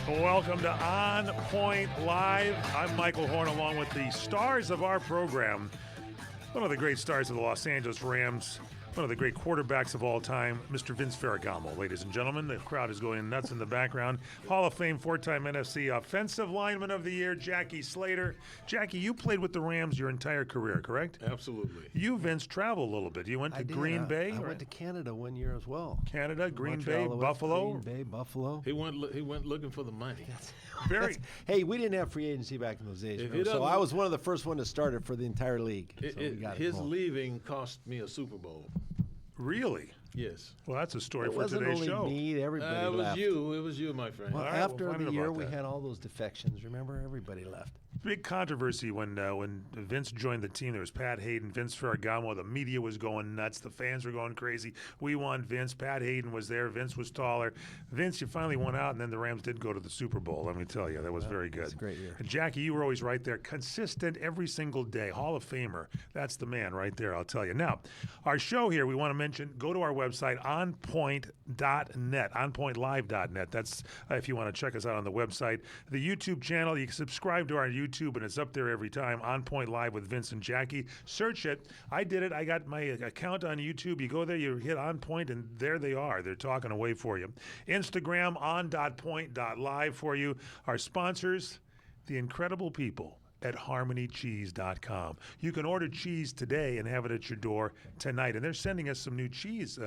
Welcome to On Point Live. I'm Michael Horn, along with the stars of our program. One of the great stars of the Los Angeles Rams, one of the great quarterbacks of all time, Mr. Vince Ferragamo, ladies and gentlemen. The crowd is going nuts in the background. Hall of Fame, four-time NFC Offensive Lineman of the Year, Jackie Slater. Jackie, you played with the Rams your entire career, correct? Absolutely. You, Vince, traveled a little bit. You went to Green Bay? I went to Canada one year as well. Canada, Green Montreal, Bay, Buffalo? Green Bay, Buffalo. He went looking for the money. Very. Hey, we didn't have free agency back in those days, so I was one of the first one to start it for the entire league. His leaving cost me a Super Bowl. Really? Yes. Well, that's a story It for wasn't today's only show. me. Everybody left. It was you, my friend. Well, All right, after we'll find the out year, about we that. had all those defections. Remember, everybody left. Big controversy when Vince joined the team. There was Pat Hayden, Vince Ferragamo. The media was going nuts. The fans were going crazy. We want Vince. Pat Hayden was there. Vince was taller. Vince, you finally won out, and then the Rams did go to the Super Bowl. Let me tell you, that was very good. It was a great year. And Jackie, you were always right there, consistent every single day. Hall of Famer. That's the man right there, I'll tell you. Now, our show here, we want to mention, go to our website, onpoint.net, onpointlive.net. That's if you want to check us out on the website. The YouTube channel, you can subscribe to our YouTube, and it's up there every time, On Point Live with Vince and Jackie. Search it. I did it. I got my account on YouTube. You go there, you hit On Point, and there they are. They're talking away for you. Instagram, on.point.live for you. Our sponsors, the incredible people at harmonycheese.com. You can order cheese today and have it at your door tonight. And they're sending us some new cheese,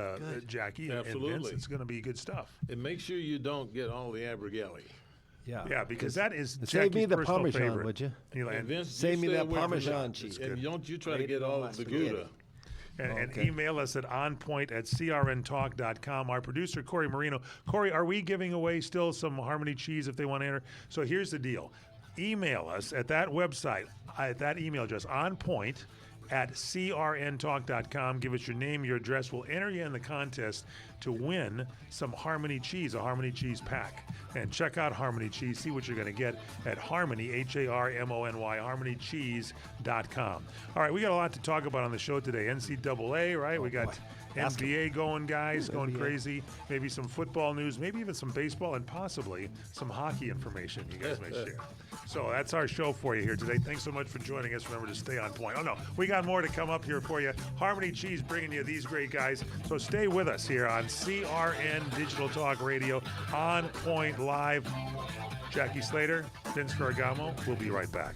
Jackie. Absolutely. And Vince. It's going to be good stuff. And make sure you don't get all the abrigelli. Yeah, because that is Save Jackie's me the personal Parmesan, favorite. would you? And Vince, Save you me stay that away from Parmesan that. cheese. And don't you try to Rated get all on of the my spaghetti. Gouda. And Okay. email us at onpoint@crntalk.com. Our producer, Corey Marino. Corey, are we giving away still some Harmony cheese if they want to enter? So here's the deal. Email us at that website, at that email address, onpoint@crntalk.com. Give us your name, your address. We'll enter you in the contest to win some Harmony cheese, a Harmony cheese pack. And check out Harmony Cheese. See what you're going to get at Harmony, HARMONY, harmonycheese.com. All right, we got a lot to talk about on the show today. NCAA, right? We got boy. NBA going, guys, going NBA. crazy. Maybe some football news, maybe even some baseball, and possibly some hockey information you guys may share. So that's our show for you here today. Thanks so much for joining us. Remember to stay on point. Oh, no, we got more to come up here for you. Harmony Cheese bringing you these great guys. So stay with us here on CRN Digital Talk Radio, On Point Live. Jackie Slater, Vince Ferragamo. We'll be right back.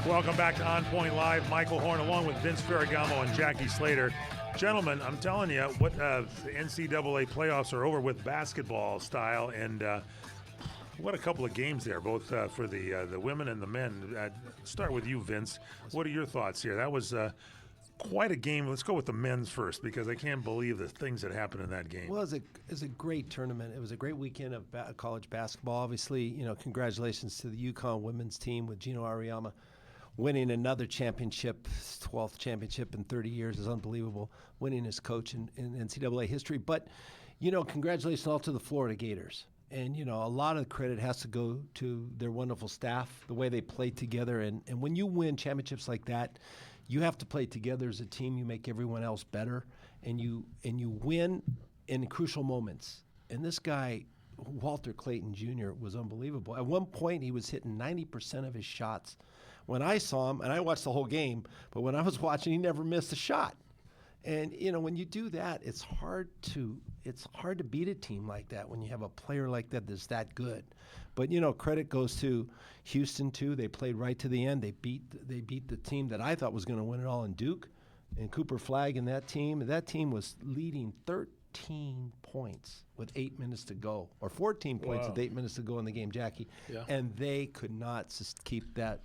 Welcome back to On Point Live. Michael Horn along with Vince Ferragamo and Jackie Slater. Gentlemen, I'm telling you, what the NCAA playoffs are over with basketball style, and what a couple of games there, both for the women and the men. Start with you, Vince. What are your thoughts here? That was quite a game. Let's go with the men's first because I can't believe the things that happened in that game. Well, it was a great tournament. It was a great weekend of college basketball. Obviously, congratulations to the UConn women's team with Gino Auriemma winning another championship, 12th championship in 30 years is unbelievable, winning as coach in NCAA history. But, congratulations all to the Florida Gators. And, a lot of the credit has to go to their wonderful staff, the way they played together. And when you win championships like that, you have to play together as a team. You make everyone else better, and you win in crucial moments. And this guy, Walter Clayton Jr., was unbelievable. At one point, he was hitting 90% of his shots. When I saw him, and I watched the whole game, but when I was watching, he never missed a shot. And when you do that, it's hard to beat a team like that when you have a player like that that's that good. But credit goes to Houston too. They played right to the end. They beat the team that I thought was going to win it all in Duke, and Cooper Flagg and that team. That team was leading 13 points with 8 minutes to go, or 14 points with 8 minutes to go in the game, Jackie. Yeah. And they could not keep that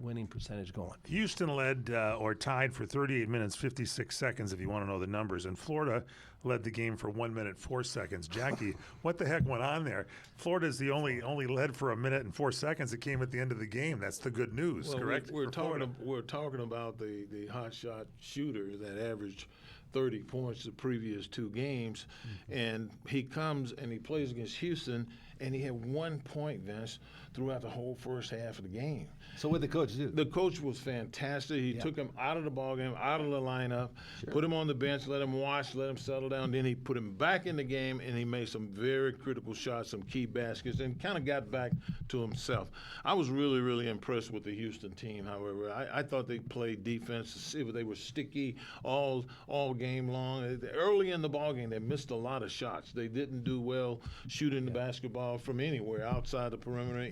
winning percentage going. Houston led or tied for 38 minutes, 56 seconds, if you want to know the numbers. And Florida led the game for 1 minute, 4 seconds. Jackie, what the heck went on there? Florida's the only led for 1 minute and 4 seconds. It came at the end of the game. That's the good news, correct? We're talking about the hot shot shooter that averaged 30 points the previous 2 games. And he comes and he plays against Houston, and he had 1 point, Vince, throughout the whole first half of the game. So what did the coach do? The coach was fantastic. He took him out of the ballgame, out of the lineup, put him on the bench, let him watch, let him settle down. Then he put him back in the game, and he made some very critical shots, some key baskets, and kind of got back to himself. I was really, really impressed with the Houston team, however. I thought they played defense. They were sticky all game long. Early in the ballgame, they missed a lot of shots. They didn't do well shooting the basketball from anywhere outside the perimeter.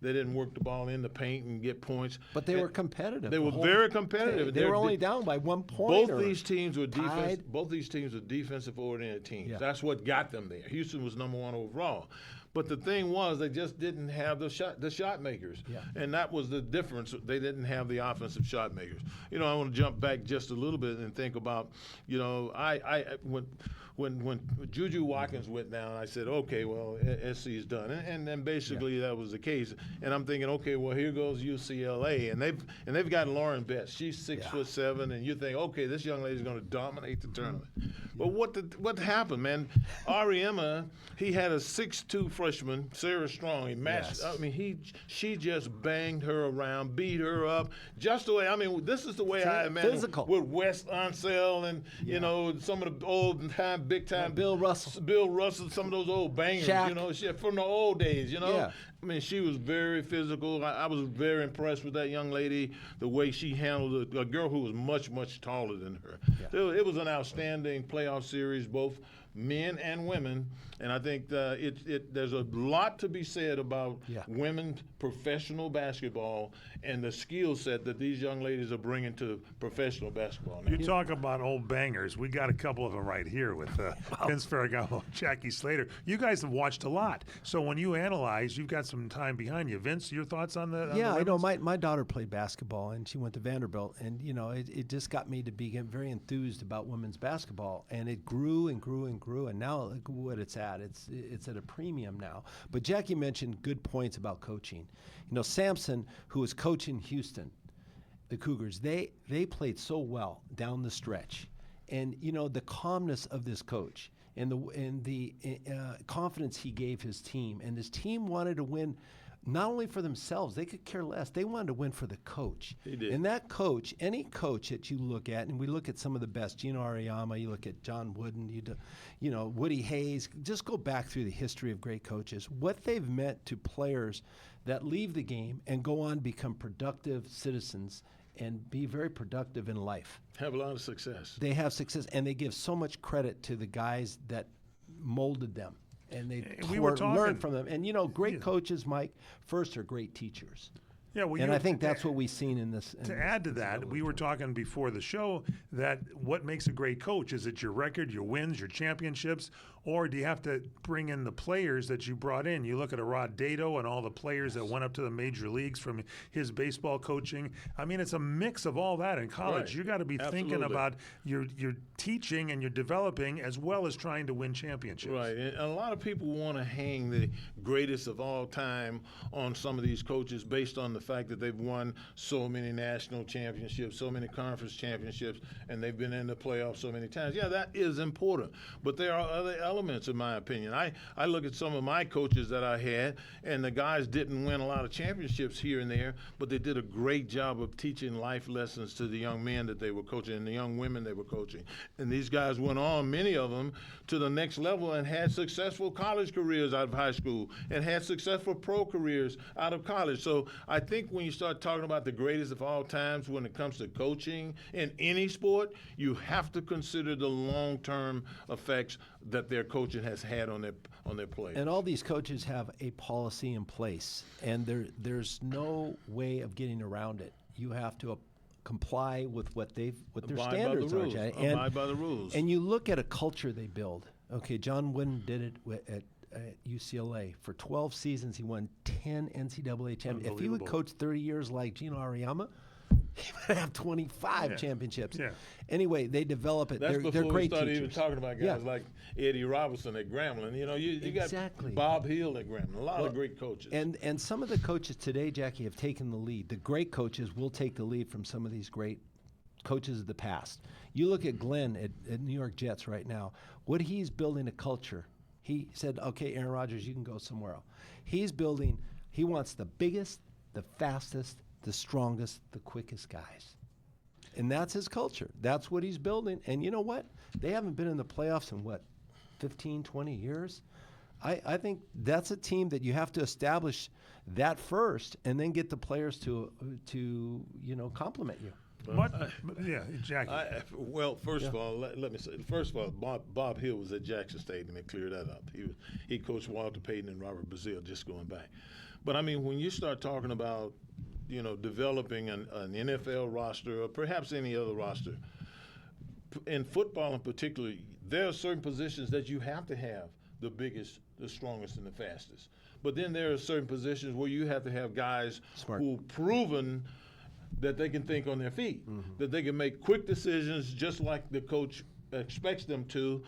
They didn't work the ball in the paint and get points. But they were competitive. They were very competitive. They were only down by 1 point. Both these teams were defensive-oriented teams. Yeah. That's what got them there. Houston was number 1 overall. But the thing was, they just didn't have the shot makers, and that was the difference. They didn't have the offensive shot makers. I want to jump back just a little bit and think about, when Juju Watkins went down, I said, okay, well, SC is done, and then basically that was the case. And I'm thinking, okay, well, here goes UCLA, and they've got Lauren Betts. She's 6'7", and you think, okay, this young lady's going to dominate the tournament. But what happened, man? Auriemma, he had a 6'2" freshman, Sarah Strong. He matched. I mean, she just banged her around, beat her up, just the way. I mean, this is the way I imagine physical with Wes Unseld and some of the old time, big time Bill Russell, some of those old bangers, Shaq. From the old days, Yeah. I mean, she was very physical. I was very impressed with that young lady, the way she handled a girl who was much, much taller than her. Yeah. It was an outstanding playoff series, both men and women, and I think there's a lot to be said about women's professional basketball and the skill set that these young ladies are bringing to professional basketball now. You talk about old bangers. We got a couple of them right here with Vince Ferragamo, Jackie Slater. You guys have watched a lot, so when you analyze, you've got some time behind you. Vince, your thoughts on the? I know. My daughter played basketball, and she went to Vanderbilt, and it just got me to be very enthused about women's basketball, and it grew and grew and grew, and now look what it's at. It's at a premium now. But Jackie mentioned good points about coaching. Sampson, who was coaching Houston, the Cougars, they played so well down the stretch, and the calmness of this coach and the confidence he gave his team, and his team wanted to win. Not only for themselves, they could care less. They wanted to win for the coach. He did. And that coach, any coach that you look at, and we look at some of the best, Gino Auriemma, you look at John Wooden, Woody Hayes, just go back through the history of great coaches, what they've meant to players that leave the game and go on to become productive citizens and be very productive in life. Have a lot of success. They have success, and they give so much credit to the guys that molded them. And they learn from them. And, great coaches, Mike, first are great teachers. Yeah, well, and I think that's what we've seen in this. To add to that, we were talking before the show that what makes a great coach, is it your record, your wins, your championships, or do you have to bring in the players that you brought in? You look at a Rod Dato and all the players that went up to the major leagues from his baseball coaching. I mean, it's a mix of all that in college. Right. You got to be thinking about your teaching and your developing as well as trying to win championships. Right, and a lot of people want to hang the greatest of all time on some of these coaches based on the fact that they've won so many national championships, so many conference championships, and they've been in the playoffs so many times. Yeah, that is important, but there are other elements, in my opinion. I look at some of my coaches that I had, and the guys didn't win a lot of championships here and there, but they did a great job of teaching life lessons to the young men that they were coaching and the young women they were coaching. And these guys went on, many of them, to the next level and had successful college careers out of high school and had successful pro careers out of college. So I think when you start talking about the greatest of all times when it comes to coaching in any sport, you have to consider the long-term effects that their coaching has had on their players. And all these coaches have a policy in place, and there's no way of getting around it. You have to comply with what their standards are. Abide by the rules. And you look at a culture they build. Okay, John Wooden did it at UCLA. For 12 seasons, he won 10 NCAA championships. If he would coach 30 years like Gino Auriemma, he would have 25 championships. Yeah. Anyway, they develop it. That's they're before great we started teachers. even talking about guys like Eddie Robinson at Grambling. You know, you got Bob Hill at Grambling. A lot of great coaches. And some of the coaches today, Jackie, have taken the lead. The great coaches will take the lead from some of these great coaches of the past. You look at Glenn at New York Jets right now. What he's building a culture. He said, okay, Aaron Rodgers, you can go somewhere else. He wants the biggest, the fastest, the strongest, the quickest guys. And that's his culture. That's what he's building. And you know what? They haven't been in the playoffs in, 15, 20 years? I think that's a team that you have to establish that first and then get the players to compliment you. Yeah, Jackie. First of all, let me say. First of all, Bob Hill was at Jackson State, and they cleared that up. He coached Walter Payton and Robert Brazile, just going back. But I mean, when you start talking about, developing an NFL roster or perhaps any other roster, in football in particular, there are certain positions that you have to have the biggest, the strongest, and the fastest. But then there are certain positions where you have to have guys who've proven that they can think on their feet, that they can make quick decisions just like the coach expects them to,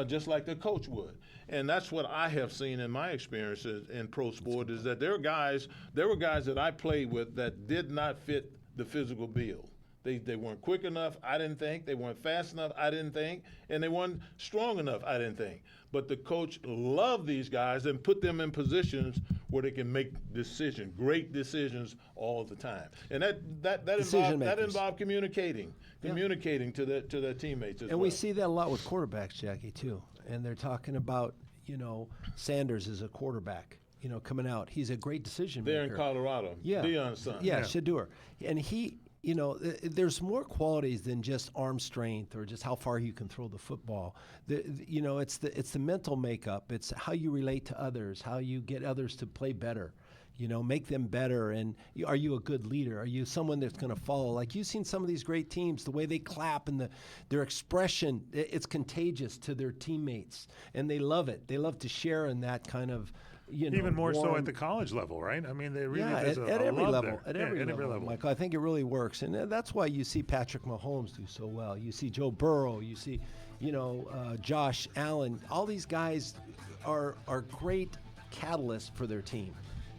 just like the coach would. And that's what I have seen in my experiences in pro sport is that there were guys that I played with that did not fit the physical bill. They weren't quick enough, I didn't think. They weren't fast enough, I didn't think. And they weren't strong enough, I didn't think. But the coach loved these guys and put them in positions where they can make great decisions all the time. And that involved communicating to their teammates as well. And we see that a lot with quarterbacks, Jackie, too. And they're talking about, Sanders is a quarterback, coming out. He's a great decision maker. There in Colorado, Deion's son. Yeah, Shador. And he, there's more qualities than just arm strength or just how far you can throw the football. It's the mental makeup. It's how you relate to others, how you get others to play better. Make them better. And are you a good leader? Are you someone that's going to follow? Like you've seen some of these great teams, the way they clap and their expression, it's contagious to their teammates. And they love it. They love to share in that kind of, even more so at the college level, right? I mean, they really at every level. At every level, Michael. I think it really works. And that's why you see Patrick Mahomes do so well. You see Joe Burrow. You see, Josh Allen. All these guys are great catalysts for their team.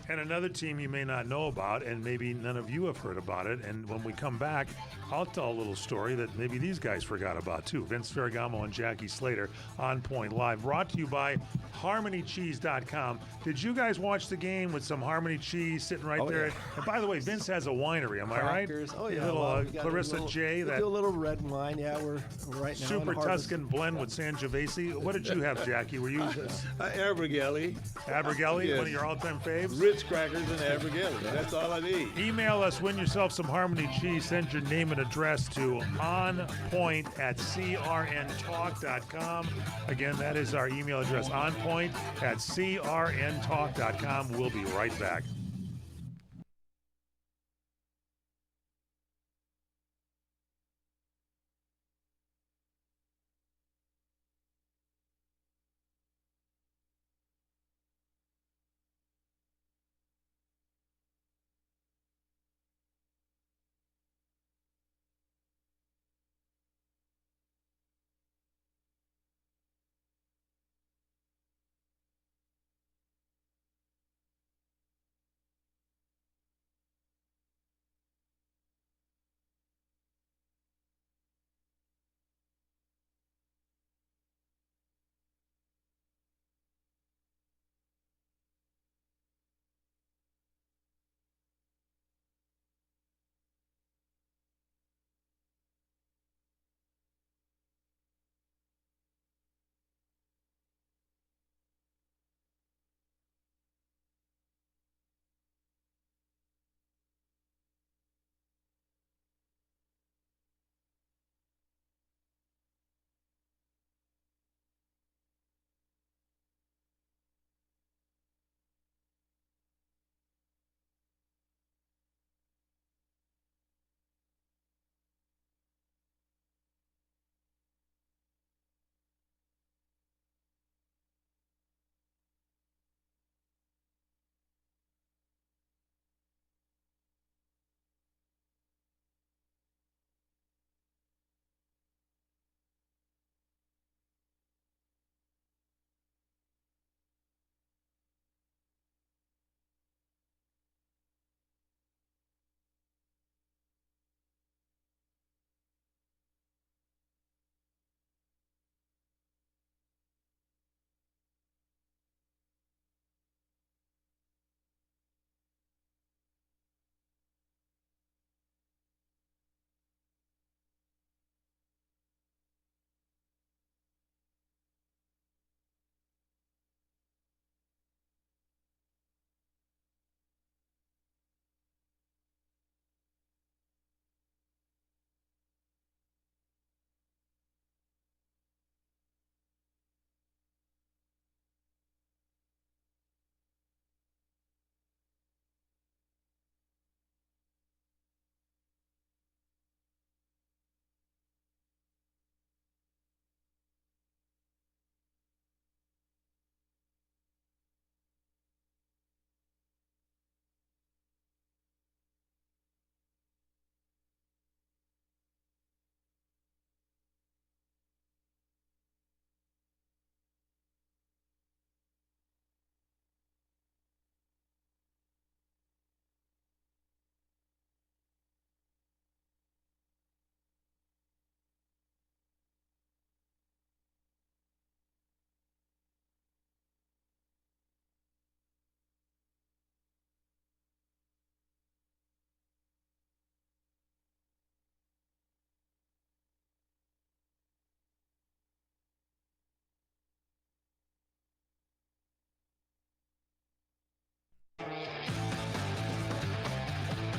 And another team you may not know about, and maybe none of you have heard about it, and when we come back, I'll tell a little story that maybe these guys forgot about too. Vince Ferragamo and Jackie Slater, On Point Live, brought to you by HarmonyCheese.com. Did you guys watch the game with some Harmony Cheese sitting right there? Yeah. And by the way, Vince has a winery, am Crackers. I right? Oh, yeah. Little Clarissa J. We do a little red wine. Yeah, we're right now. Super Tuscan blend with Sangiovese. What did you have, Jackie? Were you Abergelli. Abergelli, Yes. one of your all-time faves? Ritz crackers and Abergelli. That's all I need. Email us, win yourself some Harmony Cheese. Send your name and address to onpoint@crntalk.com. Again, that is our email address, onpoint@crntalk.com. We'll be right back.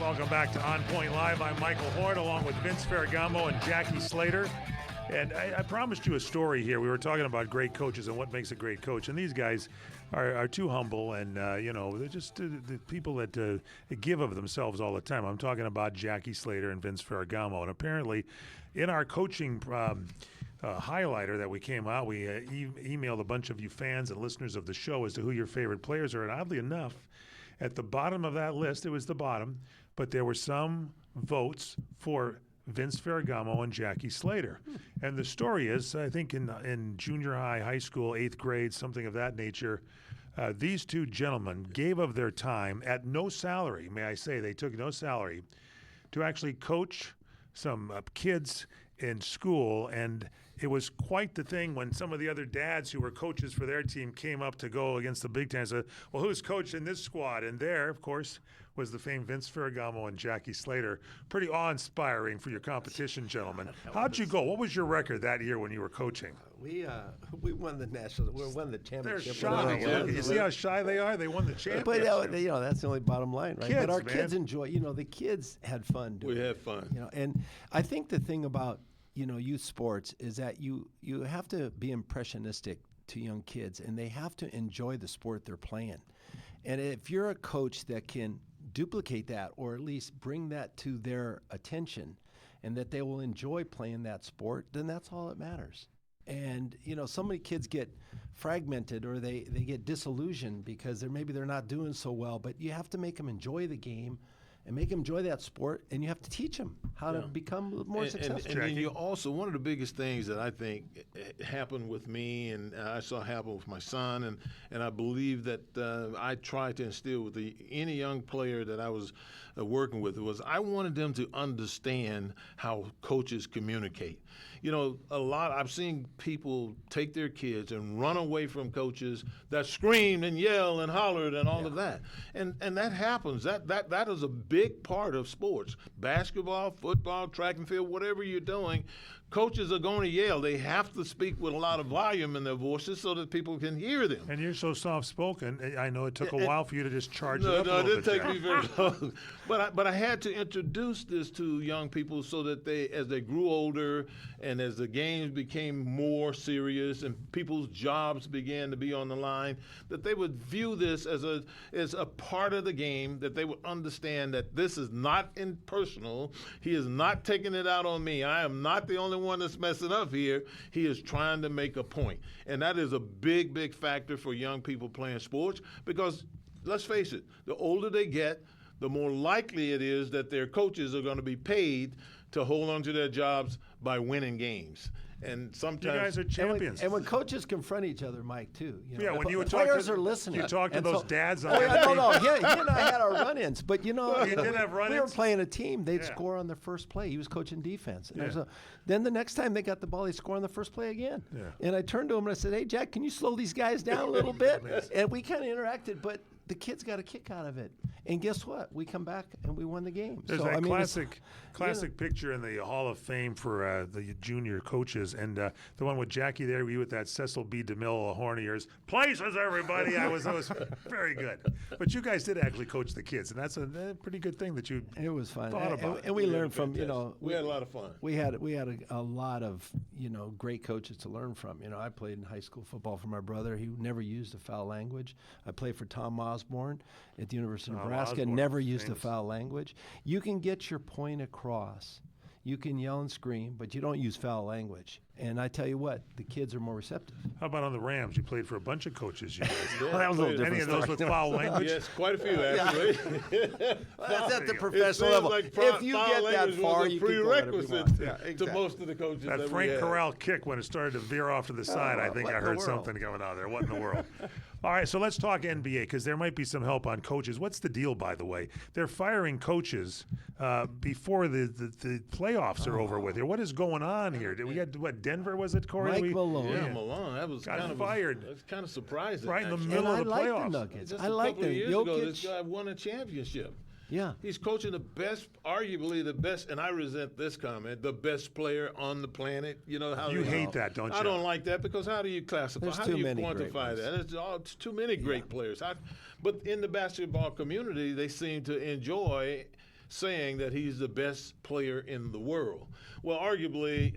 Welcome back to On Point Live. I'm Michael Horn, along with Vince Ferragamo and Jackie Slater. And I promised you a story here. We were talking about great coaches and what makes a great coach. And these guys are too humble, and they're just the people that give of themselves all the time. I'm talking about Jackie Slater and Vince Ferragamo. And apparently, in our coaching highlighter that we came out, we emailed a bunch of you fans and listeners of the show as to who your favorite players are. And oddly enough, at the bottom of that list, it was the bottom, but there were some votes for Vince Ferragamo and Jackie Slater. And the story is, I think in junior high, high school, 8th grade, something of that nature, these two gentlemen gave of their time at no salary, may I say, they took no salary, to actually coach some kids in school. And it was quite the thing when some of the other dads who were coaches for their team came up to go against the Big Ten and said, well, who's coaching this squad? And there, of course, was the famed Vince Ferragamo and Jackie Slater. Pretty awe-inspiring for your competition, gentlemen. How'd you go? What was your record that year when you were coaching? We won the championship. They're shy. You see how shy they are? They won the championship. But that's the only bottom line, right? Kids, but our man. kids enjoy. The kids had fun. We had fun. And I think the thing about youth sports is that you have to be impressionistic to young kids, and they have to enjoy the sport they're playing. And if you're a coach that can duplicate that, or at least bring that to their attention, and that they will enjoy playing that sport, then that's all that matters. And so many kids get fragmented, or they get disillusioned because maybe they're not doing so well. But you have to make them enjoy the game and make them enjoy that sport, and you have to teach them how to become more successful. And then you also, one of the biggest things that I think happened with me, and I saw happen with my son, and I believe that I tried to instill with any young player that I was working with, was I wanted them to understand how coaches communicate. I've seen people take their kids and run away from coaches that screamed and yelled and hollered and all of that. And that happens. That is a big part of sports. Basketball, football, track and field, whatever you're doing, coaches are going to yell. They have to speak with a lot of volume in their voices so that people can hear them. And you're so soft-spoken. I know it took a while for you to just charge it up a No, it little didn't bit. take me very long. But I had to introduce this to young people so that as they grew older and as the games became more serious and people's jobs began to be on the line, that they would view this as a part of the game, that they would understand that this is not impersonal. He is not taking it out on me. I am not the only one that's messing up here. He is trying to make a point. And that is a big, big factor for young people playing sports, because let's face it, the older they get, the more likely it is that their coaches are going to be paid to hold on to their jobs by winning games. And sometimes You guys are champions. And when coaches confront each other, Mike, too. When you were players talking, are listening. You talked to And those dads on Oh, that yeah, team. no. He and I had our run-ins, but You did have we were run-ins? playing a team. They'd Yeah. score on their first play. He was coaching defense. And Yeah. then the next time they got the ball, they score on the first play again. Yeah. And I turned to him and I said, "Hey, Jack, can you slow these guys down a little bit?" And we kind of interacted, but the kids got a kick out of it. And guess what? We come back and we won the game. There's so, that I mean, classic picture in the Hall of Fame for the junior coaches, and the one with Jackie there, you with that Cecil B. DeMille horn of yours. Places, everybody. That was very good. But you guys did actually coach the kids, and that's a pretty good thing that you It was fun. thought about And we learned from, we had a lot of fun. We had a lot of great coaches to learn from. I played in high school football for my brother. He never used a foul language. I played for Tom Osborne at the University of Nebraska. Osborne, Never used a famous. foul language. You can get your point across. You can yell and scream, but you don't use foul language. And I tell you what, the kids are more receptive. How about on the Rams? You played for a bunch of coaches. You guys. That was a little Any different of those story. with foul language? Yes, quite a few actually. That's at the It professional seems level. like If you foul get that language far, was a you can go whatever you prerequisite want. to most of the coaches That that Frank we had. Corral kick when it started to veer off to the side, I think what I in the heard world? something going on there. What in the world? All right, so let's talk NBA, because there might be some help on coaches. What's the deal, by the way? They're firing coaches before the playoffs are over with here. What is going on here? Did we get, Denver was it, Corey? Mike Malone. Yeah, Malone. That was Got kind fired. That's kind of surprising. Right in the actually. middle And I of the like playoffs. the Nuggets. Just I a like couple them. of years ago, this Jokic. guy won a championship. Yeah. He's coaching the best, arguably the best, and I resent this comment, the best player on the planet. You know how You they- hate that, don't you? I don't like that, because how do you classify? There's how too do you many great quantify ones. that? It's too many great players. But in the basketball community, they seem to enjoy saying that he's the best player in the world. Well, arguably,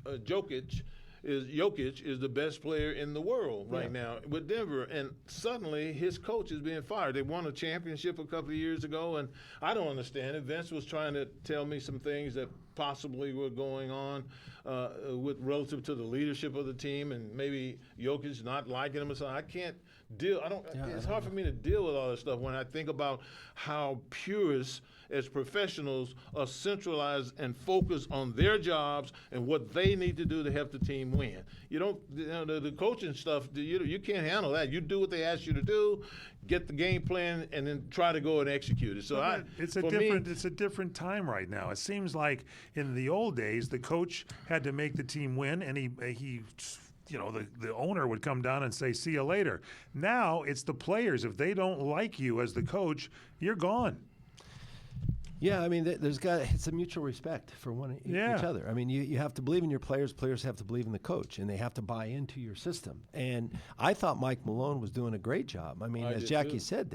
Jokic is the best player in the world right now with Denver, and suddenly his coach is being fired. They won a championship a couple of years ago, and I don't understand it. Vince was trying to tell me some things that possibly were going on with relative to the leadership of the team, and maybe Jokic not liking him or something. I can't deal. It's hard for me to deal with all this stuff when I think about how purists as professionals are centralized and focused on their jobs and what they need to do to help the team win. The coaching stuff, you can't handle that. You do what they ask you to do, get the game plan, and then try to go and execute it. So it's a different time right now. It seems like in the old days, the coach had to make the team win, and he the owner would come down and say, "See you later." Now it's the players. If they don't like you as the coach, you're gone. Yeah, I mean, it's a mutual respect for each other. I mean, you have to believe in your players. Players have to believe in the coach, and they have to buy into your system. And I thought Mike Malone was doing a great job. I mean, as Jackie said,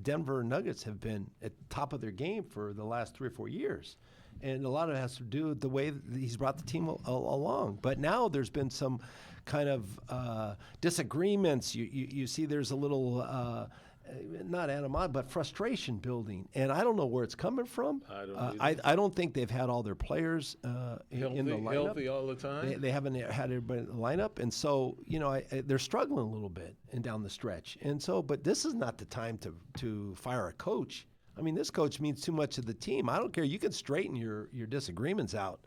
Denver Nuggets have been at the top of their game for the last 3 or 4 years. And a lot of it has to do with the way that he's brought the team along. But now there's been some kind of disagreements. You see there's a little not animosity, but frustration building, and I don't know where it's coming from. I don't think they've had all their players in the lineup. Healthy all the time. They haven't had everybody in the lineup, and so they're struggling a little bit and down the stretch. And so, but this is not the time to fire a coach. I mean, this coach means too much to the team. I don't care. You can straighten your disagreements out.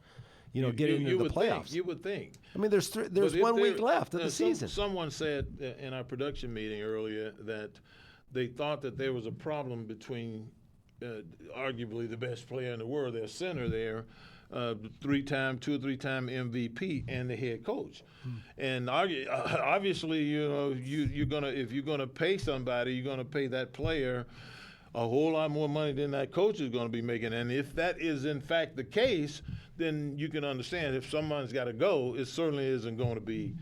Get into the playoffs. You would think. I mean, there's 1 week left of the season. Someone said in our production meeting earlier that they thought that there was a problem between arguably the best player in the world, their center there, 2 or 3 time MVP, and the head coach. And obviously, you're gonna, if you're gonna pay somebody, you're gonna pay that player a whole lot more money than that coach is going to be making. And if that is in fact the case, then you can understand if someone's got to go, it certainly isn't going to be,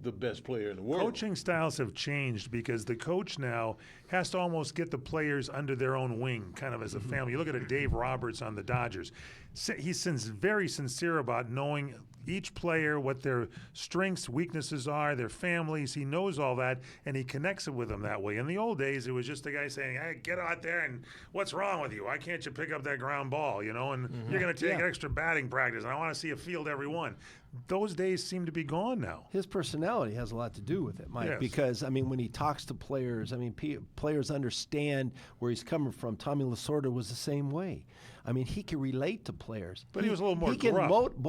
the best player in the world. Coaching styles have changed because the coach now has to almost get the players under their own wing, kind of as a family. You look at a Dave Roberts on the Dodgers. He's very sincere about knowing each player, what their strengths, weaknesses are, their families. He knows all that, and he connects it with them that way. In the old days, it was just a guy saying, "Hey, get out there, and what's wrong with you? Why can't you pick up that ground ball, and you're going to take extra batting practice, and I want to see you field every one." Those days seem to be gone now. His personality has a lot to do with it, Mike, because, I mean, when he talks to players, I mean, players understand where he's coming from. Tommy Lasorda was the same way. I mean, he can relate to players. But he was a little more gruff.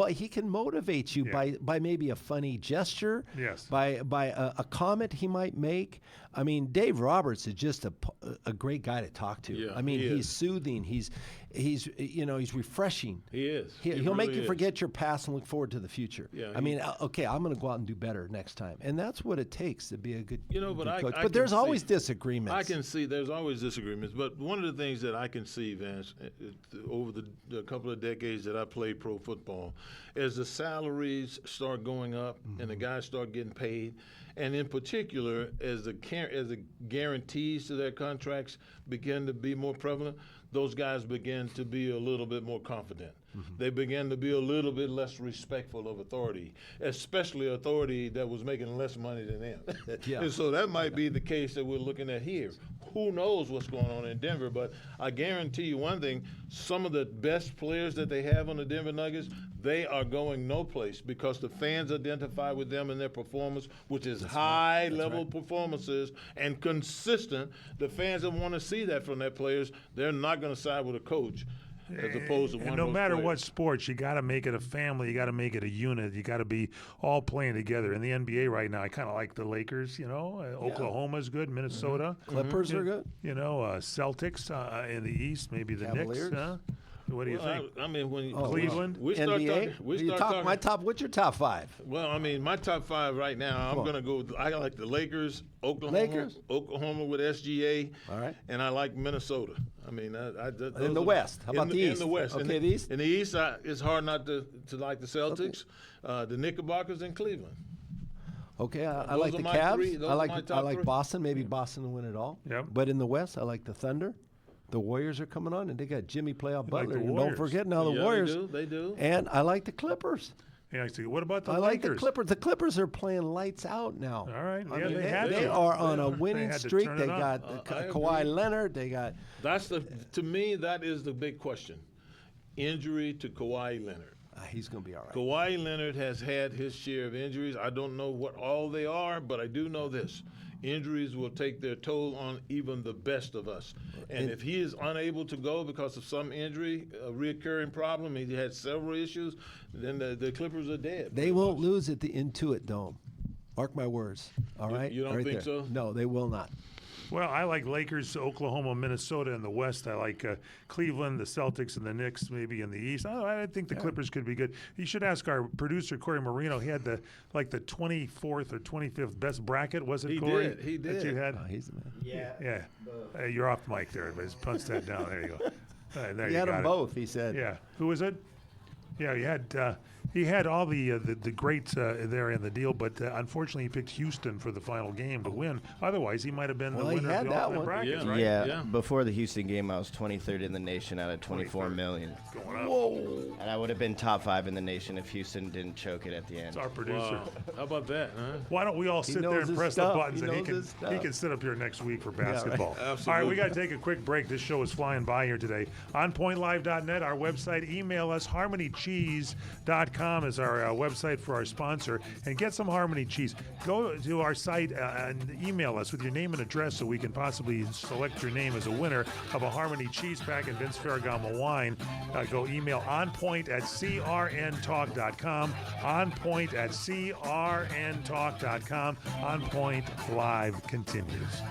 He can motivate you by maybe a funny gesture, by a comment he might make. I mean, Dave Roberts is just a great guy to talk to. Yeah, I mean, he's soothing. He's refreshing. He is. He'll really make you forget your past and look forward to the future. Yeah, I mean, okay, I'm going to go out and do better next time, and that's what it takes to be a good, but coach. But there's always disagreements. I can see there's always disagreements. But one of the things that I can see, Vance, over the couple of decades that I played pro football, as the salaries start going up and the guys start getting paid, and in particular, as the guarantees to their contracts begin to be more prevalent, those guys begin to be a little bit more confident. They begin to be a little bit less respectful of authority, especially authority that was making less money than them. And so that might be the case that we're looking at here. Who knows what's going on in Denver, but I guarantee you one thing, some of the best players that they have on the Denver Nuggets, they are going no place because the fans identify with them and their performance, which is high-level performances and consistent. The fans that want to see that from their players, they're not going to side with a coach as opposed to one of those no matter players. what sports, you got to make it a family. You got to make it a unit. You got to be all playing together. In the NBA right now, I kind of like the Lakers. Oklahoma's good. Minnesota, Clippers are good. Celtics in the East, maybe the Cavaliers. Knicks. What do you think? I mean, when Cleveland, we start NBA. talking, What's your top 5? Well, I mean, my top 5 right now, I'm going to go. I like the Lakers, Oklahoma with SGA, all right, and I like Minnesota. I mean, in the West. How about the East? In the West, okay, the East. In the East, it's hard not to like the Celtics, the Knickerbockers, and Cleveland. Okay, I like the Cavs. I like Boston. Maybe Boston will win it all. Yep. But in the West, I like the Thunder. The Warriors are coming on, and they got Jimmy Playoff like the Butler. And don't Warriors. forget now the Yeah, Warriors. They do. And I like the Clippers. Yeah, I see. What about the I like Lakers? the Clippers. The Clippers are playing lights out now. All right. I Yeah, mean, they had they to. are on They a are. They winning had to streak. turn They it on. got I Kawhi agree. Leonard. They got To me, that is the big question. Injury to Kawhi Leonard. he's going to be all right. Kawhi Leonard has had his share of injuries. I don't know what all they are, but I do know this. Injuries will take their toll on even the best of us. And if he is unable to go because of some injury, a reoccurring problem, he had several issues, then the Clippers are dead. They won't lose at the Intuit Dome. Mark my words. All right? you don't Right think there. so? No, they will not. Well, I like Lakers, Oklahoma, Minnesota in the West. I like Cleveland, the Celtics, and the Knicks maybe in the East. I think the Clippers could be good. You should ask our producer, Corey Marino. He had the 24th or 25th best bracket, was it, He Corey? did. He That you did. had? Oh, he's the man. Yeah. Hey, you're off mic there. Just punch that down. There you go. All right, there He you had got them it. both, he said. Yeah. Who was it? Yeah, he had all the greats there in the deal, but unfortunately he picked Houston for the final game to win. Otherwise, he might have been Well, the he winner of had the that alternate one. brackets, Yeah. right? Yeah, before the Houston game, I was 23rd in the nation out of 24 million. Going up. Whoa. And I would have been top 5 in the nation if Houston didn't choke it at the end. It's our producer. Wow. How about that, huh? Why don't we all sit there knows and his press stuff. the buttons, He and he knows can his stuff. he can sit up here next week for right. basketball. All right, Absolutely. we got to take a quick break. This show is flying by here today. OnPointLive.net, our website. Email us. HarmonyCheese.com is our website for our sponsor, and get some Harmony cheese. Go to our site and email us with your name and address so we can possibly select your name as a winner of a Harmony cheese pack and Vince Ferragamo wine. Go email onpoint@crntalk.com. Onpoint@crntalk.com. On Point Live continues.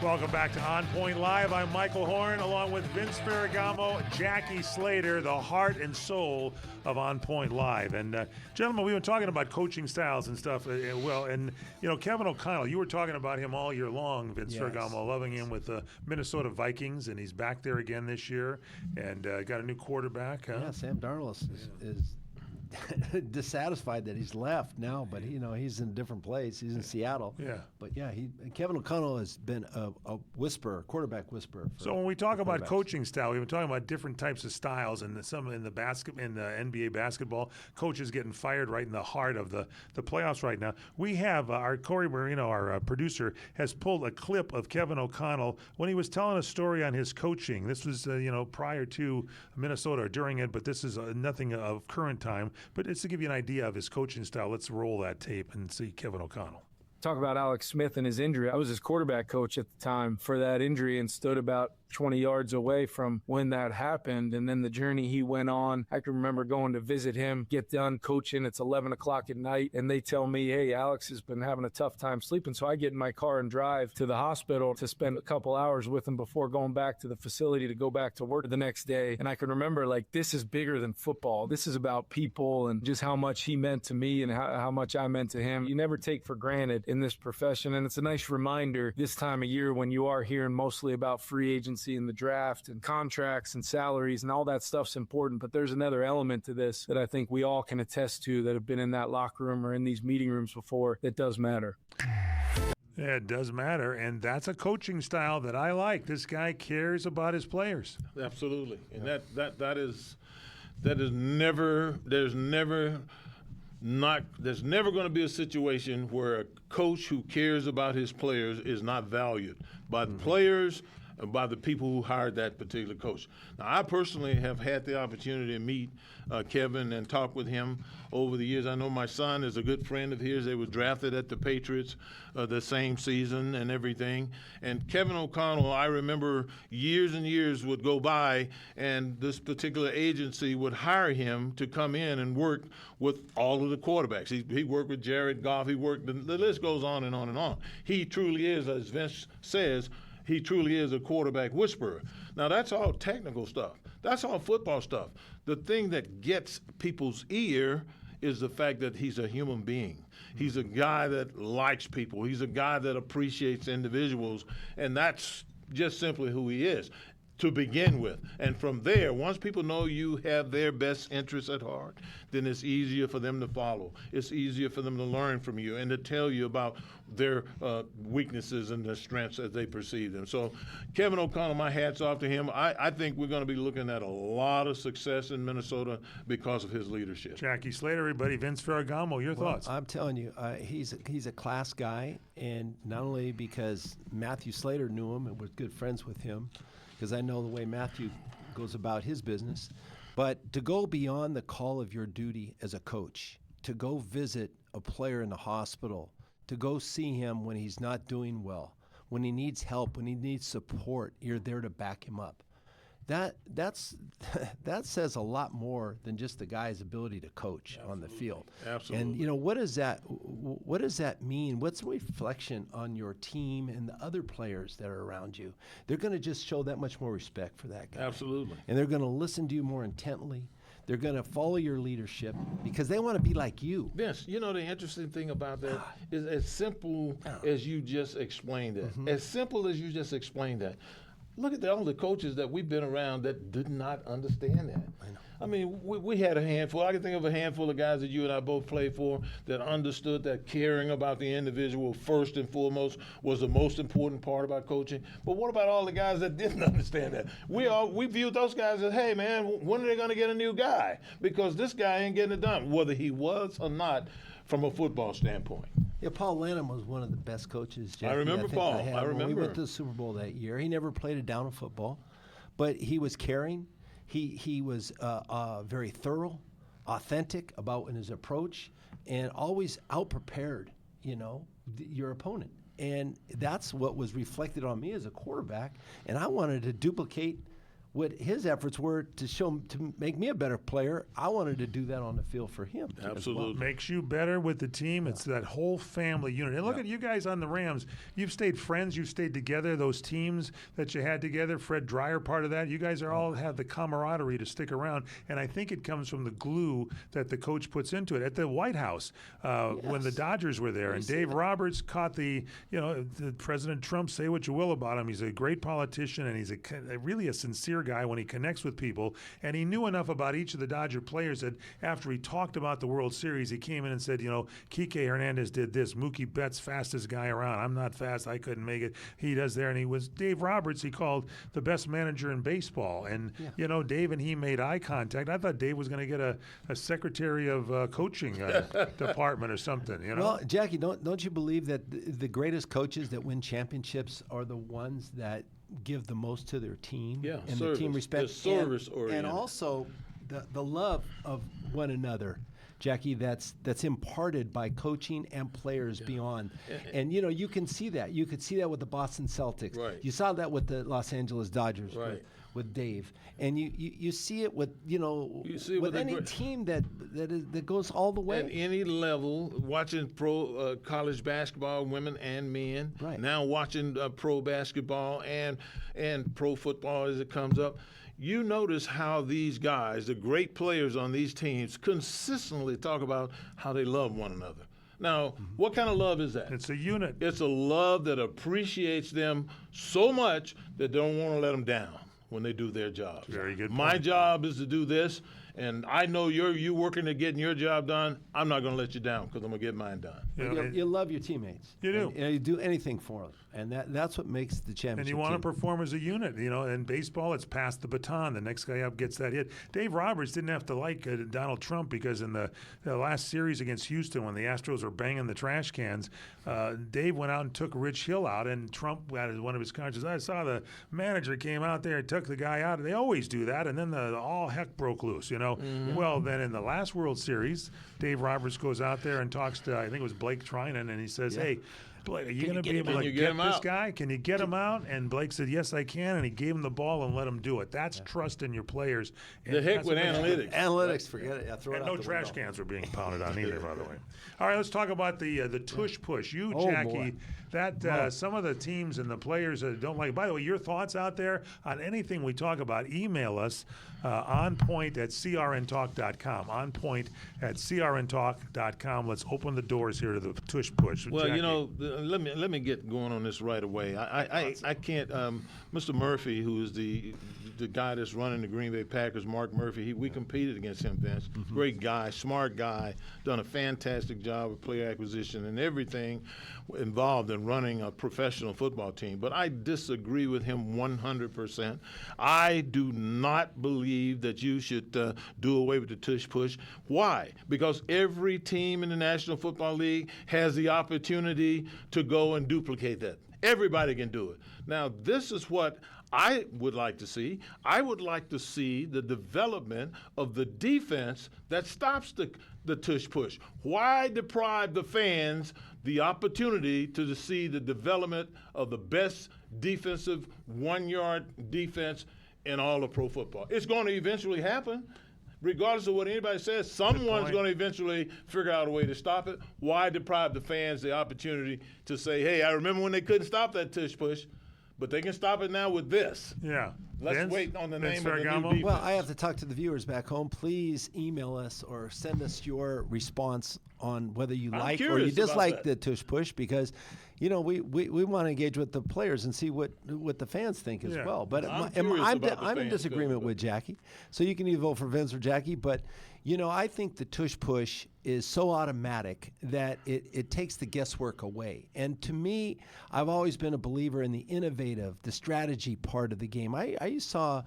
Welcome back to On Point Live. I'm Michael Horn, along with Vince Ferragamo, Jackie Slater, the heart and soul of On Point Live. And gentlemen, we've been talking about coaching styles and stuff. Kevin O'Connell, you were talking about him all year long, Vince Ferragamo, loving him with the Minnesota Vikings, and he's back there again this year, and got a new quarterback. Huh? Yeah, Sam Darnold is dissatisfied that he's left now, but he's in a different place. He's in Seattle. Yeah. But yeah, Kevin O'Connell has been a whisperer, quarterback whisperer. So when we talk about coaching style, we've been talking about different types of styles, and some in the NBA basketball, coaches getting fired right in the heart of the playoffs right now. We have our Corey Marino, our producer, has pulled a clip of Kevin O'Connell when he was telling a story on his coaching. This was prior to Minnesota or during it, but this is nothing of current time. But it's to give you an idea of his coaching style. Let's roll that tape and see Kevin O'Connell. Talk about Alex Smith and his injury. I was his quarterback coach at the time for that injury and stood about 20 yards away from when that happened. And then the journey he went on, I can remember going to visit him, get done coaching. It's 11 o'clock at night. And they tell me, hey, Alex has been having a tough time sleeping. So I get in my car and drive to the hospital to spend a couple hours with him before going back to the facility to go back to work the next day. And I can remember, this is bigger than football. This is about people and just how much he meant to me and how much I meant to him. You never take for granted in this profession. And it's a nice reminder this time of year when you are hearing mostly about free agency and the draft and contracts and salaries and all that stuff's important. But there's another element to this that I think we all can attest to that have been in that locker room or in these meeting rooms before that does matter. Yeah, it does matter, and that's a coaching style that I like. This guy cares about his players. Absolutely, and that is never. There's never going to be a situation where a coach who cares about his players is not valued by the players and by the people who hired that particular coach. Now, I personally have had the opportunity to meet Kevin and talk with him over the years. I know my son is a good friend of his. They were drafted at the Patriots the same season and everything. And Kevin O'Connell, I remember years and years would go by, and this particular agency would hire him to come in and work with all of the quarterbacks. He worked with Jared Goff. He worked, the list goes on and on and on. He truly is, as Vince says, he truly is a quarterback whisperer. Now, that's all technical stuff. That's all football stuff. The thing that gets people's ear is the fact that he's a human being. He's a guy that likes people. He's a guy that appreciates individuals, and that's just simply who he is to begin with. And from there, once people know you have their best interests at heart, then it's easier for them to follow. It's easier for them to learn from you and to tell you about their weaknesses and their strengths as they perceive them. So Kevin O'Connell, my hat's off to him. I think we're going to be looking at a lot of success in Minnesota because of his leadership. Jackie Slater, everybody. Vince Ferragamo, your thoughts? I'm telling you, he's a class guy, and not only because Matthew Slater knew him and was good friends with him, because I know the way Matthew goes about his business, but to go beyond the call of your duty as a coach, to go visit a player in the hospital, to go see him when he's not doing well, when he needs help, when he needs support, you're there to back him up. That says a lot more than just the guy's ability to coach on the field. Absolutely. And what does that mean? What's a reflection on your team and the other players that are around you? They're going to just show that much more respect for that guy. Absolutely. And they're going to listen to you more intently. They're going to follow your leadership because they want to be like you. Vince, the interesting thing about that is as simple as you just explained that. Mm-hmm. As simple as you just explained that. Look at all the coaches that we've been around that did not understand that. I mean, we had a handful. I can think of a handful of guys that you and I both played for that understood that caring about the individual first and foremost was the most important part about coaching. But what about all the guys that didn't understand that? We viewed those guys as, hey, man, when are they going to get a new guy? Because this guy ain't getting it done, whether he was or not from a football standpoint. Yeah, Paul Lanham was one of the best coaches. Jackie, I remember think Paul. had. I When we remember. went to the Super Bowl that year. He never played a down of football, but he was caring. He was very thorough, authentic about in his approach, and always out-prepared, your opponent. And that's what was reflected on me as a quarterback, and I wanted to duplicate what his efforts were to make me a better player. I wanted to do that on the field for him. Absolutely. Makes you better with the team. It's that whole family unit. And look at you guys on the Rams. You've stayed friends. You've stayed together. Those teams that you had together, Fred Dreyer, part of that. You guys are all have the camaraderie to stick around. And I think it comes from the glue that the coach puts into it. At the White House, when the Dodgers were there, and Dave Roberts caught the President Trump, say what you will about him. He's a great politician, and he's really a sincere guy when he connects with people. And he knew enough about each of the Dodger players that after he talked about the World Series, he came in and said, Kike Hernandez did this. Mookie Betts, fastest guy around. I'm not fast. I couldn't make it. He does there. And he was Dave Roberts, he called the best manager in baseball. And, Dave and he made eye contact. I thought Dave was going to get a secretary of coaching department or something, Well, Jackie, don't you believe that the greatest coaches that win championships are the ones that give the most to their team and the team respect, service-oriented. and also the love of one another, Jackie, that's imparted by coaching and players beyond. And you can see that. You could see that with the Boston Celtics. Right. You saw that with the Los Angeles Dodgers with Dave. And you see it with with any team that goes all the way. At any level, watching pro college basketball, women and men. Right. Now watching pro basketball and pro football as it comes up. You notice how these guys, the great players on these teams, consistently talk about how they love one another. Now, what kind of love is that? It's a unit. It's a love that appreciates them so much that they don't want to let them down when they do their jobs. Very good My point. job is to do this, and I know you working at getting your job done. I'm not going to let you down because I'm going to get mine done. You love your teammates. You do. And you do anything for them. And that's what makes the championship And you want to team. perform as a unit. In baseball, it's pass the baton. The next guy up gets that hit. Dave Roberts didn't have to like Donald Trump because in the last series against Houston, when the Astros were banging the trash cans, Dave went out and took Rich Hill out, and Trump had one of his comments. I saw the manager came out there and took the guy out. They always do that, and then all heck broke loose, Well, then in the last World Series, Dave Roberts goes out there and talks to, I think it was Blake Trinan, and he says, hey, Blake, are you going to be able to get this guy? Can you get him out? And Blake said, yes, I can. And he gave him the ball and let him do it. That's trust in your players. And The heck with analytics. Analytics, forget it. Throw it and out no the trash window. cans were being pounded on either, by the way. All right, let's talk about the tush push. You, Oh, Jackie, boy. that some of the teams and the players don't like. By the way, your thoughts out there on anything we talk about, email us onpoint@crntalk.com. Onpoint@crntalk.com. Let's open the doors here to the tush push. Well, Jackie. let me get going on this right away. I can't. Mr. Murphy, who is the guy that's running the Green Bay Packers, Mark Murphy. We competed against him, Vince. Great guy, smart guy, done a fantastic job with player acquisition and everything involved in running a professional football team. But I disagree with him 100%. I do not believe that you should do away with the tush push. Why? Because every team in the National Football League has the opportunity to go and duplicate that. Everybody can do it. Now, this is what I would like to see. I would like to see the development of the defense that stops the tush push. Why deprive the fans the opportunity to see the development of the best defensive one-yard defense in all of pro football? It's going to eventually happen. Regardless of what anybody says, someone's going to eventually figure out a way to stop it. Why deprive the fans the opportunity to say, hey, I remember when they couldn't stop that tush push, but they can stop it now with this. Yeah. Let's Vince? wait on the Vince name of the Ferragamo? new defense. Well, I have to talk to the viewers back home. Please email us or send us your response on whether you I'm like or curious you dislike about the tush push, because we want to engage with the players and see what the fans think as well. But I'm curious about the I'm in fans disagreement too, with Jackie. So you can either vote for Vince or Jackie. But I think the tush push is so automatic that it takes the guesswork away. And to me, I've always been a believer in the innovative, the strategy part of the game. I saw.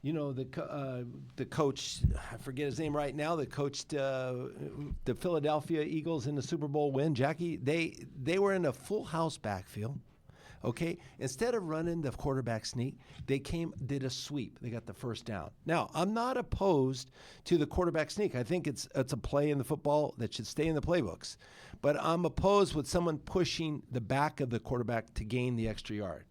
The coach, I forget his name right now, that coached the Philadelphia Eagles in the Super Bowl win. Jackie, they were in a full house backfield. Okay, instead of running the quarterback sneak, they did a sweep. They got the first down. Now, I'm not opposed to the quarterback sneak. I think it's a play in the football that should stay in the playbooks. But I'm opposed with someone pushing the back of the quarterback to gain the extra yard.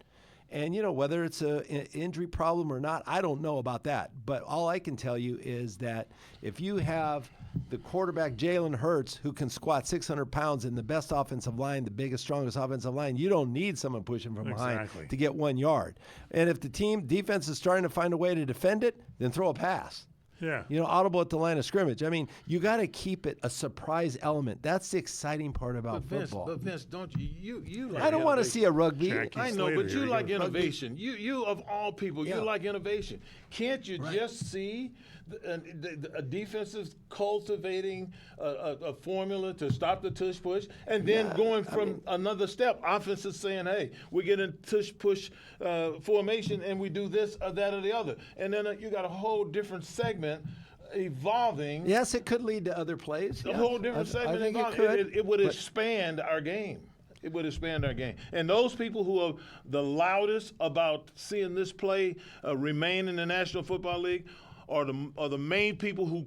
And, whether it's an injury problem or not, I don't know about that. But all I can tell you is that if you have the quarterback, Jalen Hurts, who can squat 600 pounds in the best offensive line, the biggest, strongest offensive line, you don't need someone pushing from behind to get 1 yard. And if the defense is starting to find a way to defend it, then throw a pass. Yeah. Audible at the line of scrimmage. I mean, you got to keep it a surprise element. That's the exciting part about football. But Vince, don't you like I don't want to see a rugby. Jackie I know, Slater, but here you we like go. innovation. You of all people, Yeah. you like innovation. Can't you just see a defense is cultivating a formula to stop the tush push, and then going from another step? Offense is saying, "Hey, we get in tush push formation, and we do this or that or the other," and then you got a whole different segment evolving. Yes, it could lead to other plays. A whole different segment. I think it evolving. could. It would expand our game. It would expand our game. And those people who are the loudest about seeing this play remain in the National Football League are the main people who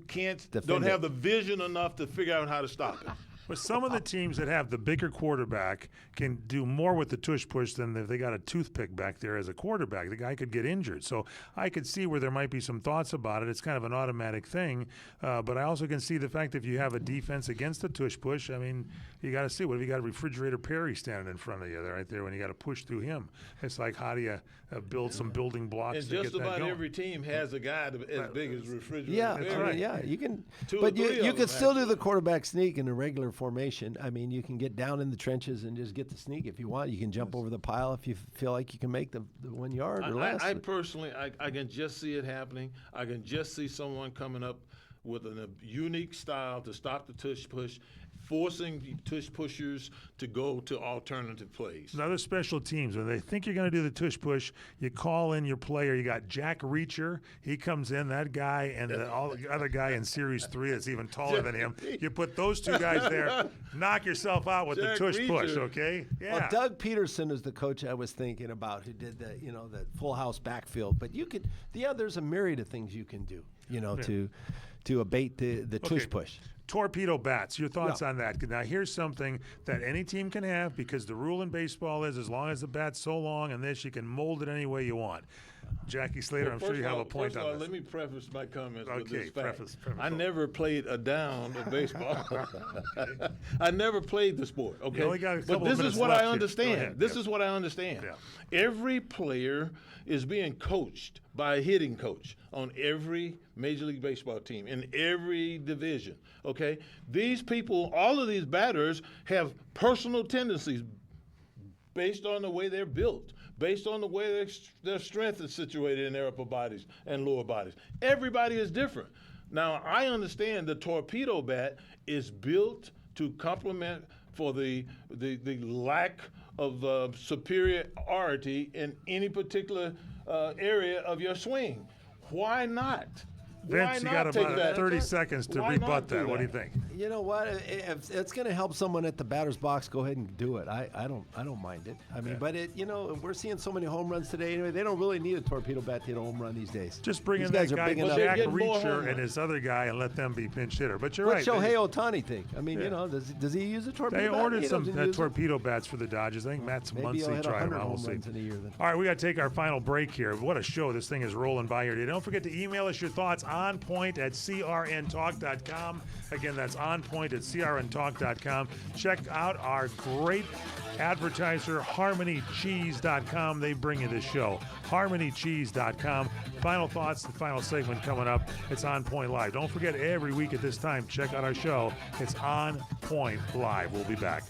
don't have the vision enough to figure out how to stop it. But some of the teams that have the bigger quarterback can do more with the tush push than if they got a toothpick back there as a quarterback. The guy could get injured. So I could see where there might be some thoughts about it. It's kind of an automatic thing. But I also can see the fact that if you have a defense against the tush push, I mean, you got to see, what if you got a refrigerator Perry standing in front of you right there when you got to push through him? It's like, how do you build some building blocks And to just get that about going? every team has a guy as big as refrigerator. Yeah, Perry. that's right. Yeah, you can. Two or But three you of can them, still do the quarterback sneak in a regular formation. I mean, you can get down in the trenches and just get the sneak if you want. You can jump over the pile if you feel like you can make the 1 yard or less. I personally, I can just see it happening. I can just see someone coming up with a unique style to stop the tush push, forcing the tush pushers to go to alternative plays. Another special teams, when they think you're going to do the tush push, you call in your player. You got Jack Reacher. He comes in, that guy, and the other guy in Series 3 that's even taller than him. You put those two guys there, knock yourself out with Jack the tush push, Reacher. Okay? Yeah. Well, Doug Peterson is the coach I was thinking about, who did the the full house backfield. But you could, there's a myriad of things you can do, to abate the tush push. Torpedo bats, your thoughts on that? Now, here's something that any team can have, because the rule in baseball is as long as the bat's so long and this, you can mold it any way you want. Jackie Slater, I'm sure you have a point on this. Let me preface my comments with Okay, this fact. preface. I never played a down of baseball. I never played the sport, okay? only got a couple But this minutes is what left I here. Go understand. ahead. This Yeah. is what I understand. Yeah. Every player is being coached by a hitting coach on every Major League Baseball team, in every division, okay? These people, all of these batters have personal tendencies based on the way they're built, based on the way their strength is situated in their upper bodies and lower bodies. Everybody is different. Now, I understand the torpedo bat is built to complement for the lack of superiority in any particular area of your swing. Why not? Vince, you got about 30 seconds to Why rebut not do that. What do you that? think? You know what? If it's going to help someone at the batter's box, go ahead and do it. I don't mind it. I mean, but we're seeing so many home runs today. Anyway, they don't really need a torpedo bat to hit a home run these days. Just bring These in that guys are guy, big enough. Jack They're getting more home Reacher, and runs. his other guy, and let them be pinch hitter. But you're What's right. Shohei Ohtani think? I mean, does he use a torpedo They bat? ordered He some doesn't use it. torpedo bats for the Dodgers. I think Matt Maybe he'll Muncy hit tried 100 them out. We'll home see. runs in a year then. All right, we got to take our final break here. What a show. This thing is rolling by here today. Don't forget to email us your thoughts on point at crntalk.com. Again, that's on point at crntalk.com. Check out our great advertiser, harmonycheese.com. They bring you this show. harmonycheese.com. Final thoughts, the final segment coming up. It's On Point Live. Don't forget, every week at this time, check out our show. It's On Point Live. We'll be back.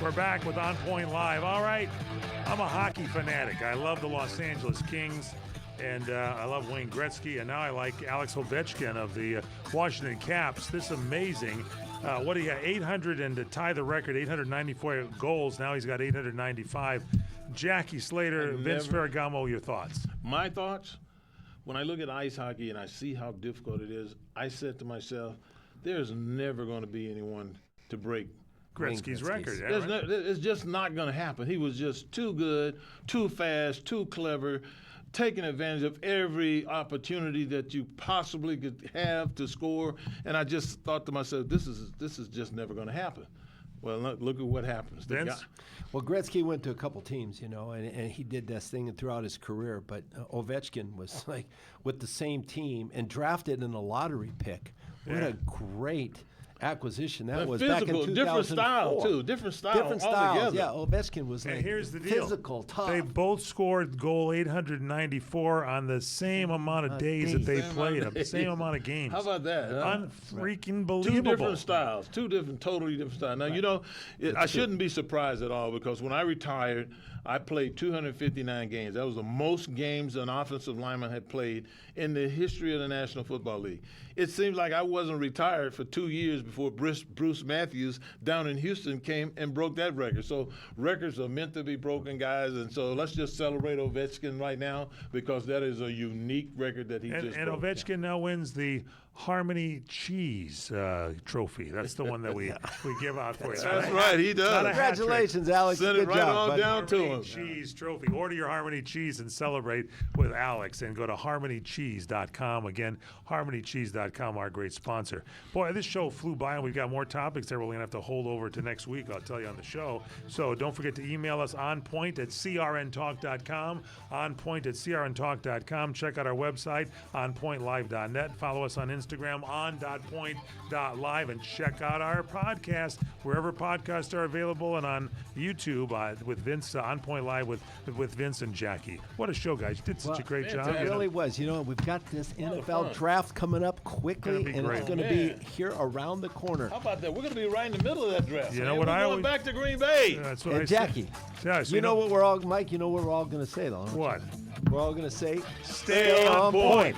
We're back with On Point Live. All right, I'm a hockey fanatic. I love the Los Angeles Kings, and I love Wayne Gretzky, and now I like Alex Ovechkin of the Washington Caps. This is amazing. What do you got? 800 and to tie the record, 894 goals. Now he's got 895. Jackie Slater, Vince Ferragamo, your thoughts? My thoughts? When I look at ice hockey and I see how difficult it is, I said to myself, there's never going to be anyone to break Gretzky's record. Yeah, There's right? it's just not going to happen. He was just too good, too fast, too clever, taking advantage of every opportunity that you possibly could have to score. And I just thought to myself, this is just never going to happen. Well, look at what happens. Vince? Well, Gretzky went to a couple teams, and he did this thing throughout his career. But Ovechkin was like with the same team and drafted in a lottery pick. What a great acquisition that was back in 2004. Different style, too. Different styles. Yeah, Ovechkin was And like here's the deal. physical, tough. They both scored goal 894 on the same amount of days that they played, the same amount of games. How about that? Huh? Unfreaking Two believable. different styles, totally different styles. Now, I shouldn't be surprised at all because when I retired, I played 259 games. That was the most games an offensive lineman had played in the history of the National Football League. It seems like I wasn't retired for 2 years before Bruce Matthews down in Houston came and broke that record. So records are meant to be broken, guys, and so let's just celebrate Ovechkin right now because that is a unique record that he just broke. And Ovechkin now wins the Harmony Cheese trophy. That's the one that we give out for you. That's right, he does. Congratulations, Alex. Send it Good right job, on buddy. down to him. Cheese trophy. Order your Harmony Cheese and celebrate with Alex and go to harmonycheese.com. Again, harmonycheese.com, our great sponsor. Boy, this show flew by and we've got more topics that we're going to have to hold over to next week, I'll tell you on the show. So don't forget to email us onpoint@crntalk.com, onpoint@crntalk.com. Check out our website, onpointlive.net. Follow us on Instagram, on.point.live, and check out our podcast wherever podcasts are available and on YouTube with Vince, On Point Live with Vince and Jackie. What a show, guys. You did such a great job. It really was. We've got this NFL draft coming up quickly, and great. it's going to be here around the corner. How about that? We're going to be right in the middle of that draft. You know man. what We're I going always- back to Green Bay. That's what And I Jackie, said. Yeah, so you know what we're all, Mike, you know what we're all going to say, though? Aren't you? What? We're all going to say, Stay on point.